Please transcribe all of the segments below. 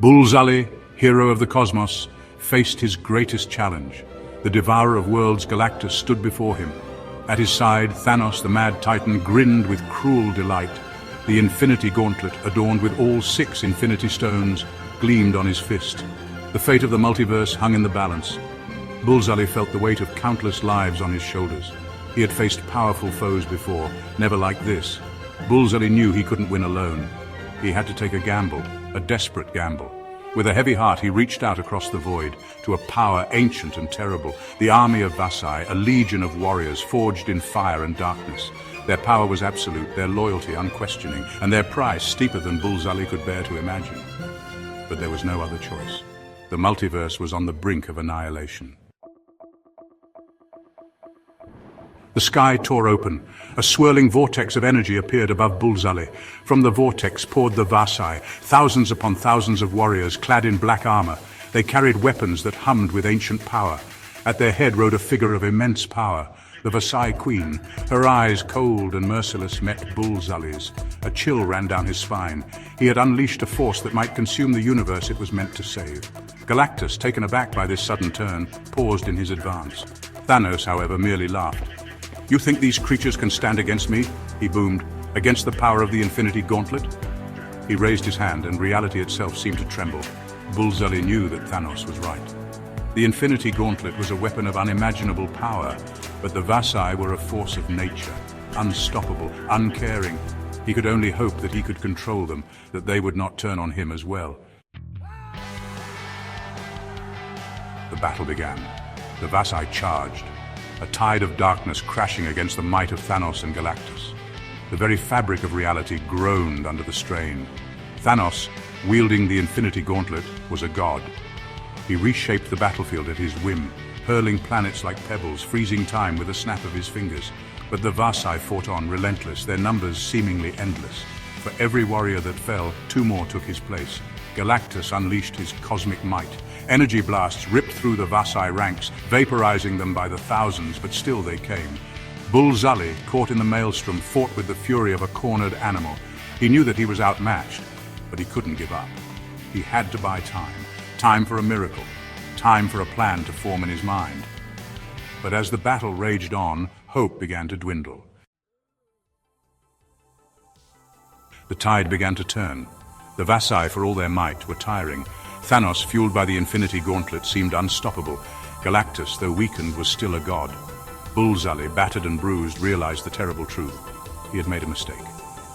BullZully, hero of the cosmos, faced his greatest challenge. The devourer of worlds, Galactus, stood before him. At his side, Thanos, the mad titan, grinned with cruel delight. The infinity gauntlet, adorned with all 6 infinity stones, gleamed on his fist. The fate of the multiverse hung in the balance. BullZully felt the weight of countless lives on his shoulders. He had faced powerful foes before, never like this. BullZully knew he couldn't win alone. He had to take a gamble, a desperate gamble. With a heavy heart, he reached out across the void to a power ancient and terrible, the army of Vasai, a legion of warriors forged in fire and darkness. Their power was absolute, their loyalty unquestioning, and their price steeper than BullZully could bear to imagine. But there was no other choice. The multiverse was on the brink of annihilation. The sky tore open. A swirling vortex of energy appeared above BullZully. From the vortex poured the Vasai, thousands upon thousands of warriors clad in black armor. They carried weapons that hummed with ancient power. At their head rode a figure of immense power, the Vasai Queen. Her eyes, cold and merciless, met BullZully's. A chill ran down his spine. He had unleashed a force that might consume the universe it was meant to save. Galactus, taken aback by this sudden turn, paused in his advance. Thanos, however, merely laughed. "You think these creatures can stand against me?" he boomed. "Against the power of the Infinity Gauntlet?" He raised his hand, and reality itself seemed to tremble. BullZully knew that Thanos was right. The Infinity Gauntlet was a weapon of unimaginable power, but the Vasai were a force of nature, unstoppable, uncaring. He could only hope that he could control them, that they would not turn on him as well. The battle began. The Vasai charged, a tide of darkness crashing against the might of Thanos and Galactus. The very fabric of reality groaned under the strain. Thanos, wielding the Infinity Gauntlet, was a god. He reshaped the battlefield at his whim, hurling planets like pebbles, freezing time with a snap of his fingers. But the Vasai fought on, relentless, their numbers seemingly endless. For every warrior that fell, 2 more took his place. Galactus unleashed his cosmic might. Energy blasts ripped through the Vasai ranks, vaporizing them by the thousands, but still they came. BullZully, caught in the maelstrom, fought with the fury of a cornered animal. He knew that he was outmatched, but he couldn't give up. He had to buy time. Time for a miracle. Time for a plan to form in his mind. But as the battle raged on, hope began to dwindle. The tide began to turn. The Vasai, for all their might, were tiring. Thanos, fueled by the Infinity Gauntlet, seemed unstoppable. Galactus, though weakened, was still a god. BullZully, battered and bruised, realized the terrible truth. He had made a mistake.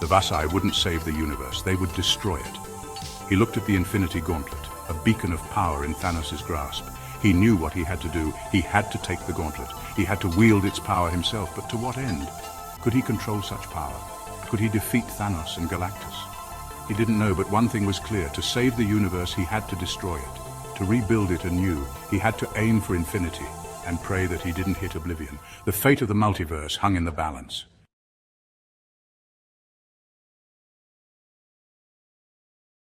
The Vasai wouldn't save the universe. They would destroy it. He looked at the Infinity Gauntlet, a beacon of power in Thanos' grasp. He knew what he had to do. He had to take the gauntlet. He had to wield its power himself. But to what end? Could he control such power? Could he defeat Thanos and Galactus? He didn't know, but one thing was clear. To save the universe, he had to destroy it. To rebuild it anew, he had to aim for infinity and pray that he didn't hit oblivion. The fate of the multiverse hung in the balance.